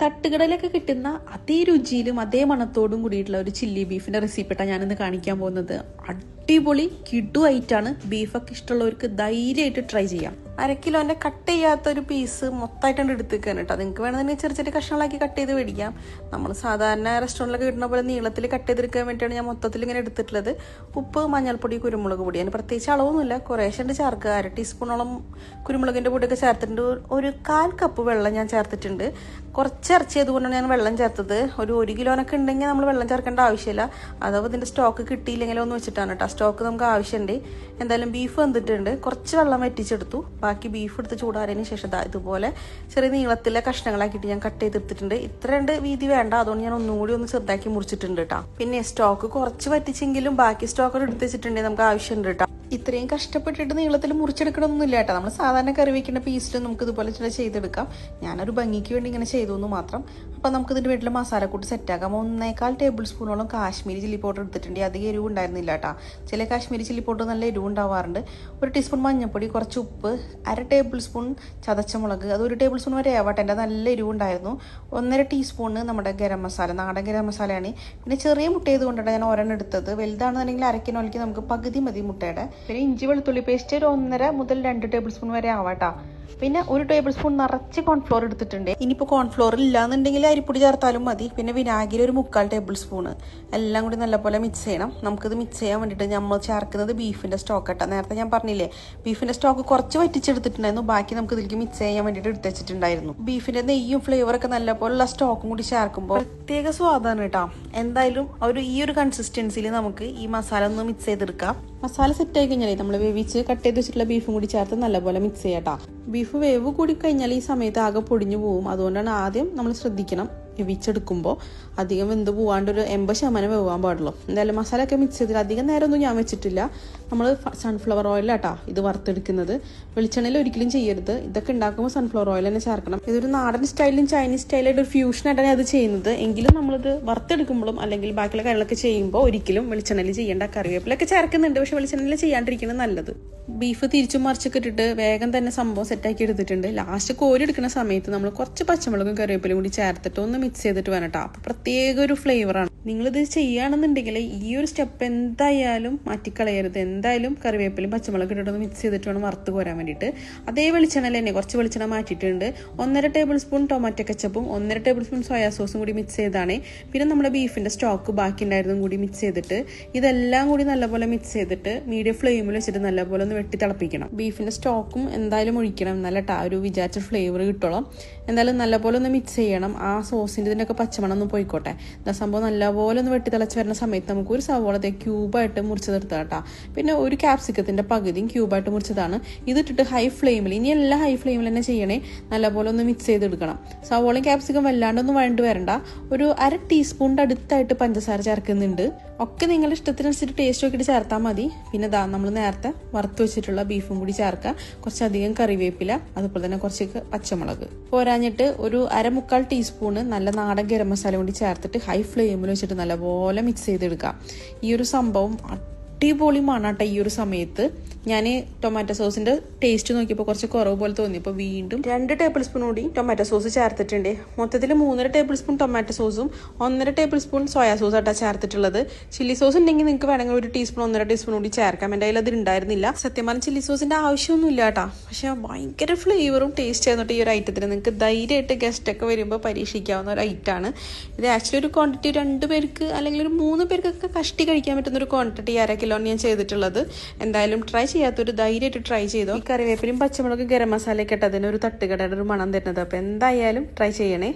തട്ടുകടയിലൊക്കെ കിട്ടുന്ന അതേ രുചിയിലും അതേ മണത്തോടും കൂടിയിട്ടുള്ള ഒരു ചില്ലി ബീഫിന്റെ റെസിപ്പിട്ടാണ് ഞാനിന്ന് കാണിക്കാൻ പോകുന്നത്. അടിപൊളി കിഡു ആയിട്ടാണ്. ബീഫൊക്കെ ഇഷ്ടമുള്ളവർക്ക് ധൈര്യമായിട്ട് ട്രൈ ചെയ്യാം. 1/2 കിലോന്റെ കട്ട് ചെയ്യാത്ത ഒരു പീസ് മൊത്തമായിട്ടാണ് എടുത്തേക്കാൻ കേട്ടോ. നിങ്ങൾക്ക് വേണമെന്നുണ്ടെങ്കിൽ ചെറിയ ചെറിയ കഷ്ണങ്ങളാക്കി കട്ട് ചെയ്ത് മേടിക്കാം. നമ്മൾ സാധാരണ റെസ്റ്റോറൻറ്റിലൊക്കെ കിട്ടുന്ന പോലെ നീളത്തിൽ കട്ട് ചെയ്തെടുക്കാൻ വേണ്ടിയാണ് ഞാൻ മൊത്തത്തിൽ ഇങ്ങനെ എടുത്തിട്ടുള്ളത്. ഉപ്പ്, മഞ്ഞൾപ്പൊടി, കുരുമുളക് പൊടി, അതിന് പ്രത്യേകിച്ച് അളവൊന്നുമില്ല, കുറേശ്ശെ ചേർക്കുക. 1/2 ടീസ്പൂണോളം കുരുമുളകിന്റെ പൊടിയൊക്കെ ചേർത്തിട്ടുണ്ട്. ഒരു 1/4 കപ്പ് വെള്ളം ഞാൻ ചേർത്തിട്ടുണ്ട്. കുറച്ച് ഇറച്ചി ആയതുകൊണ്ടാണ് ഞാൻ വെള്ളം ചേർത്തത്. ഒരു 1 കിലോനൊക്കെ ഉണ്ടെങ്കിൽ നമ്മൾ വെള്ളം ചേർക്കേണ്ട ആവശ്യമില്ല. അഥവാ ഇതിന്റെ സ്റ്റോക്ക് കിട്ടിയില്ലെങ്കിലോ എന്ന് വെച്ചിട്ടാണ് കേട്ടോ. സ്റ്റോക്ക് നമുക്ക് ആവശ്യമുണ്ട്. എന്തായാലും ബീഫ് വന്നിട്ടുണ്ട്. കുറച്ച് വെള്ളം വറ്റിച്ചെടുത്തു. ബാക്കി ബീഫ് എടുത്ത് ചൂടാറിയതിന് ശേഷം ഇതുപോലെ ചെറിയ നീളത്തിലെ കഷ്ണങ്ങളാക്കിയിട്ട് ഞാൻ കട്ട് ചെയ്തെടുത്തിട്ടുണ്ട്. ഇത്രയുണ്ട് വീതി വേണ്ട, അതുകൊണ്ട് ഞാൻ ഒന്നുകൂടി ഒന്ന് ചെറുതാക്കി മുറിച്ചിട്ടുണ്ട് കേട്ടോ. പിന്നെ സ്റ്റോക്ക് കുറച്ച് വറ്റിച്ചെങ്കിലും ബാക്കി സ്റ്റോക്ക് എടുത്ത് വെച്ചിട്ടുണ്ടെങ്കിൽ നമുക്ക് ആവശ്യമുണ്ട് കേട്ടോ. ഇത്രയും കഷ്ടപ്പെട്ടിട്ട് നീളത്തിൽ മുറിച്ചെടുക്കണമെന്നില്ല കേട്ടോ. നമ്മൾ സാധാരണ കറി വയ്ക്കുന്ന പീസിൽ നമുക്ക് ഇതുപോലെ ചെയ്തെടുക്കാം. ഞാനൊരു ഭംഗിക്ക് വേണ്ടി ഇങ്ങനെ ചെയ്തു എന്ന് മാത്രം. അപ്പോൾ നമുക്ക് ഇതിൻ്റെ വീട്ടിൽ മസാലക്കൂട്ട് സെറ്റാക്കാം. 1.25 ടേബിൾ സ്പൂണോളം കാശ്മീരി ചില്ലി പൗഡർ എടുത്തിട്ടുണ്ട്. അധികം എരിവ് ഉണ്ടായിരുന്നില്ല കേട്ടോ. ചില കാശ്മീരി ചില്ലി പൗഡർ നല്ല എരിവ് ഉണ്ടാവാറുണ്ട്. 1 ടീസ്പൂൺ മഞ്ഞൾപ്പൊടി, കുറച്ച് ഉപ്പ്, 1/2 ടേബിൾ സ്പൂൺ ചതച്ച മുളക്, അത് 1 ടേബിൾ സ്പൂൺ വരെ ആവട്ടെ. എൻ്റെ നല്ല എരിവ് ഉണ്ടായിരുന്നു. 1.5 ടീസ്പൂണ് നമ്മുടെ ഗരം മസാല, നാടൻ ഗരം മസാലയാണ്. പിന്നെ ചെറിയ മുട്ട ചെയ്തുകൊണ്ടാണ് ഞാൻ ഒരെണ്ണം എടുത്തത്. വലുതാണെന്നുണ്ടെങ്കിൽ 1/2 കിലോയ്ക്ക് നമുക്ക് പകുതി മതി മുട്ടയുടെ. പിന്നെ ഇഞ്ചി വെളുത്തുള്ളി പേസ്റ്റ് ഒരു 1.5 മുതൽ 2 ടേബിൾ സ്പൂൺ വരെ ആവാട്ടോ. പിന്നെ 1 ടേബിൾ സ്പൂൺ നിറച്ച് കോൺഫ്ലോർ എടുത്തിട്ടുണ്ട്. ഇനിയിപ്പോൾ കോൺഫ്ലോർ ഇല്ലാന്നുണ്ടെങ്കിൽ അരിപ്പൊടി ചേർത്താലും മതി. പിന്നെ വിനാഗിരി ഒരു 3/4 ടേബിൾ സ്പൂണ്. എല്ലാം കൂടി നല്ലപോലെ മിക്സ് ചെയ്യണം. നമുക്കിത് മിക്സ് ചെയ്യാൻ വേണ്ടിയിട്ട് നമ്മൾ ചേർക്കുന്നത് ബീഫിന്റെ സ്റ്റോക്ക് കേട്ടോ. നേരത്തെ ഞാൻ പറഞ്ഞില്ലേ, ബീഫിന്റെ സ്റ്റോക്ക് കുറച്ച് വറ്റിച്ചെടുത്തിട്ടുണ്ടായിരുന്നു. ബാക്കി നമുക്ക് ഇതിലേക്ക് മിക്സ് ചെയ്യാൻ വേണ്ടിയിട്ട് എടുത്ത് വെച്ചിട്ടുണ്ടായിരുന്നു. ബീഫിന്റെ നെയ്യും ഫ്ലേവറൊക്കെ നല്ലപോലുള്ള സ്റ്റോക്കും കൂടി ചേർക്കുമ്പോൾ പ്രത്യേക സ്വാദാണ് കേട്ടോ. എന്തായാലും ഈ ഒരു കൺസിസ്റ്റൻസിയിൽ നമുക്ക് ഈ മസാല ഒന്ന് മിക്സ് ചെയ്തെടുക്കാം. മസാല സെറ്റ് ആയി കഴിഞ്ഞാൽ നമ്മൾ വേവിച്ച് കട്ട് ചെയ്ത് വെച്ചിട്ടുള്ള ബീഫും കൂടി ചേർത്ത് നല്ലപോലെ മിക്സ് ചെയ്യാട്ടോ. ബീഫ് വേവ് കൂടി കഴിഞ്ഞാൽ ഈ സമയത്ത് ആകെ പൊടിഞ്ഞു പോകും. അതുകൊണ്ടാണ് ആദ്യം നമ്മൾ ശ്രദ്ധിക്കണം, വേവിച്ചെടുക്കുമ്പോൾ അധികം വെന്ത് പോവാണ്ട് ഒരു 80% വേവാൻ പാടുള്ളൂ. എന്തായാലും മസാല ഒക്കെ മിക്സ് ചെയ്തിട്ട് അധികം നേരമൊന്നും ഞാൻ വെച്ചിട്ടില്ല. നമ്മൾ സൺഫ്ലവർ ഓയിലാട്ടാ ഇത് വറുത്തെടുക്കുന്നത്. വെളിച്ചെണ്ണയിൽ ഒരിക്കലും ചെയ്യരുത്. ഇതൊക്കെ ഉണ്ടാക്കുമ്പോൾ സൺഫ്ലവർ ഓയിൽ തന്നെ ചേർക്കണം. ഇതൊരു നാടൻ സ്റ്റൈലും ചൈനീസ് സ്റ്റൈലായിട്ട് ഒരു ഫ്യൂഷനായിട്ടാണ് അത് ചെയ്യുന്നത്. എങ്കിലും നമ്മളിത് വറുത്തെടുക്കുമ്പോഴും അല്ലെങ്കിൽ ബാക്കിയുള്ള കാര്യങ്ങളൊക്കെ ചെയ്യുമ്പോൾ ഒരിക്കലും വെളിച്ചെണ്ണയിൽ ചെയ്യേണ്ട. കറിവേപ്പിലൊക്കെ ചേർക്കുന്നുണ്ട്, പക്ഷെ വെളിച്ചെണ്ണയിൽ ചെയ്യാണ്ടിരിക്കുന്നത് നല്ലത്. ബീഫ് തിരിച്ചും മറിച്ചൊക്കെ ഇട്ടിട്ട് വേഗം തന്നെ സംഭവം സെറ്റാക്കി എടുത്തിട്ടുണ്ട്. ലാസ്റ്റ് കോരി എടുക്കുന്ന സമയത്ത് നമ്മൾ കുറച്ച് പച്ചമുളകും കറിവേപ്പിലും കൂടി ചേർത്തിട്ട് ഒന്ന് മിക്സ് ചെയ്തിട്ട് വേണം കേട്ടോ. അപ്പോൾ പ്രത്യേക ഒരു ഫ്ലേവറാണ്. നിങ്ങളിത് ചെയ്യുകയാണെന്നുണ്ടെങ്കിൽ ഈ ഒരു സ്റ്റെപ്പ് എന്തായാലും മാറ്റിക്കളയരുത്. എന്തായാലും കറിവേപ്പിലും പച്ചമുളക് ഇട്ടിട്ടൊന്ന് മിക്സ് ചെയ്തിട്ട് വേണം വറുത്ത് കോരാൻ വേണ്ടിയിട്ട്. അതേ വെളിച്ചെണ്ണയിൽ തന്നെ കുറച്ച് വെളിച്ചെണ്ണ മാറ്റിയിട്ടുണ്ട്. 1.5 ടേബിൾ സ്പൂൺ ടൊമാറ്റോ കെച്ചപ്പും 1.5 ടേബിൾ സ്പൂൺ സോയാ സോസും കൂടി മിക്സ് ചെയ്താണ്. പിന്നെ നമ്മുടെ ബീഫിന്റെ സ്റ്റോക്ക് ബാക്കി ഉണ്ടായിരുന്നതും കൂടി മിക്സ് ചെയ്തിട്ട് ഇതെല്ലാം കൂടി നല്ലപോലെ മിക്സ് ചെയ്തിട്ട് മീഡിയം ഫ്ലെയിമിൽ വെച്ചിട്ട് നല്ലപോലെ ഒന്ന് വെട്ടി തിളപ്പിക്കണം. ബീഫിന്റെ സ്റ്റോക്കും എന്തായാലും ഒഴിക്കണം, എന്നാലട്ടാ ഒരു വിചാരിച്ച ഫ്ലേവർ കിട്ടോളം. എന്തായാലും നല്ലപോലെ ഒന്ന് മിക്സ് ചെയ്യണം. ആ സോസിന്റെ ഇതിൻ്റെയൊക്കെ പച്ചമണം ഒന്ന് പോയിക്കോട്ടെ. സംഭവം നല്ലപോലെ ഒന്ന് വെട്ടി തിളച്ച് വരുന്ന സമയത്ത് നമുക്ക് ഒരു സവോളത്തെ ക്യൂബായിട്ട് മുറിച്ചെടുത്താ കേട്ടോ. പിന്നെ ഒരു ക്യാപ്സിക്കത്തിന്റെ പകുതിയും ക്യൂബായിട്ട് മുറിച്ചതാണ്. ഇതിട്ടിട്ട് ഹൈ ഫ്ലെയിമിൽ, ഇനി എല്ലാം ഹൈ ഫ്ലെയിമിൽ തന്നെ ചെയ്യണേ. നല്ലപോലെ ഒന്ന് മിക്സ് ചെയ്തെടുക്കണം. സവോളയും ക്യാപ്സിക്കം വല്ലാണ്ടൊന്നും വഴണ്ട് വരണ്ട. ഒരു 1/2 ടീസ്പൂണിന്റെ അടുത്തായിട്ട് പഞ്ചസാര ചേർക്കുന്നുണ്ട്. ഒക്കെ നിങ്ങളുടെ ഇഷ്ടത്തിനനുസരിച്ച് ടേസ്റ്റ് നോക്കിയിട്ട് ചേർത്താൽ മതി. പിന്നെ നമ്മൾ നേരത്തെ വറുത്ത് വെച്ചിട്ടുള്ള ബീഫും കൂടി ചേർക്കുക. കുറച്ചധികം കറിവേപ്പില, അതുപോലെ തന്നെ കുറച്ച് പച്ചമുളക്. പോരാഞ്ഞിട്ട് ഒരു 1/4 ടീസ്പൂണ് നല്ല നാടൻ ഗരം മസാല കൂടി ചേർത്തിട്ട് ഹൈ ഫ്ലെയിമിൽ വെച്ചിട്ട് നല്ലപോലെ മിക്സ് ചെയ്തെടുക്കുക. ഈ ഒരു സംഭവം അടിപൊളി മണാട്ടെ. ഈ ഒരു സമയത്ത് ഞാൻ ടൊമാറ്റോ സോസിന്റെ ടേസ്റ്റ് നോക്കിയപ്പോൾ കുറച്ച് കുറവ് പോലെ തോന്നിയപ്പോൾ വീണ്ടും 2 ടേബിൾ സ്പൂൺ കൂടി ടൊമാറ്റോ സോസ് ചേർത്തിട്ടുണ്ട്. മൊത്തത്തിൽ 3.5 ടേബിൾ സ്പൂൺ ടൊമാറ്റോ സോസും 1.5 ടേബിൾ സ്പൂൺ സോയാ സോസ് ആട്ടാ ചേർത്തിട്ടുള്ളത്. ചില്ലി സോസ് ഉണ്ടെങ്കിൽ നിങ്ങൾക്ക് വേണമെങ്കിൽ 1 ടീസ്പൂൺ 1.5 ടീസ്പൂൺ കൂടി ചേർക്കാം. എൻ്റെ കയ്യിൽ അത് ഉണ്ടായിരുന്നില്ല. സത്യം പറഞ്ഞാൽ ചില്ലി സോസിന്റെ ആവശ്യമൊന്നുമില്ല കേട്ടോ. പക്ഷെ ഭയങ്കര ഫ്ലേവറും ടേസ്റ്റ് ആയിരുന്നിട്ട് ഈ ഒരു ഐറ്റത്തിന്. നിങ്ങൾക്ക് ധൈര്യമായിട്ട് ഗസ്റ്റ് ഒക്കെ വരുമ്പോൾ പരീക്ഷിക്കാവുന്ന ഒരു ഐറ്റമാണ് ഇത്. ആക്ച്വലി ഒരു ക്വാണ്ടിറ്റി 2 പേർക്ക് അല്ലെങ്കിൽ ഒരു 3 പേർക്കൊക്കെ കഷ്ടി കഴിക്കാൻ പറ്റുന്ന ഒരു ക്വാണ്ടിറ്റി 1/2 കിലോണ് ഞാൻ ചെയ്തിട്ടുള്ളത്. എന്തായാലും ട്രൈ ചെയ്യാത്തൊരു ധൈര്യമായിട്ട് ട്രൈ ചെയ്തോ. ഈ കറിവേപ്പിലും പച്ചമുളക് ഗരം മസാലയൊക്കെ ഇട്ട് അതിന് ഒരു തട്ടുകടയുടെ ഒരു മണം തരുന്നത്. അപ്പോൾ എന്തായാലും ട്രൈ ചെയ്യണേ.